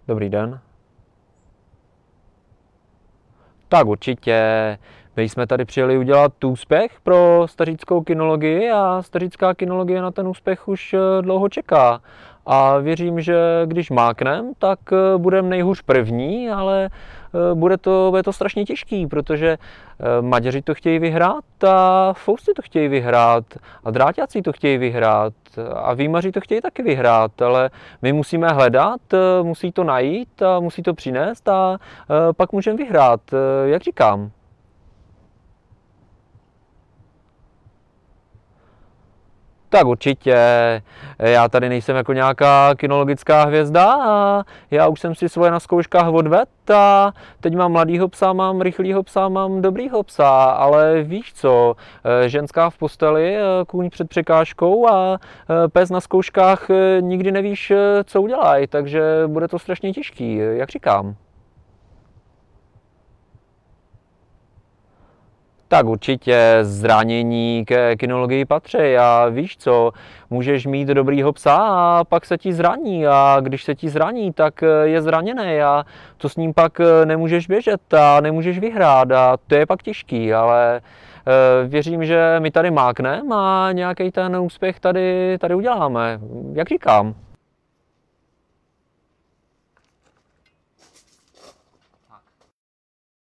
Dobrý den. Tak určitě. My jsme tady přijeli udělat úspěch pro stařickou kinologii a stařická kinologie na ten úspěch už dlouho čeká. A věřím, že když máknem, tak budeme nejhůř první, ale bude to strašně těžký, protože Maďaři to chtějí vyhrát a Fousty to chtějí vyhrát a Dráťáci to chtějí vyhrát a Výmaři to chtějí taky vyhrát, ale my musíme hledat, musí to najít a musí to přinést a pak můžeme vyhrát, jak říkám. Tak určitě, já tady nejsem jako nějaká kinologická hvězda a já už jsem si svoje na zkouškách odvedl a teď mám mladýho psa, mám rychlýho psa, mám dobrýho psa, ale víš co, ženská v posteli, kůň před překážkou a pes na zkouškách nikdy nevíš, co udělají, takže bude to strašně těžký, jak říkám. Tak určitě zranění ke kinologii patří a víš co, můžeš mít dobrýho psa a pak se ti zraní a když se ti zraní, tak je zraněný a to s ním pak nemůžeš běžet a nemůžeš vyhrát a to je pak těžký, ale věřím, že my tady mákneme a nějaký ten úspěch tady uděláme, jak říkám.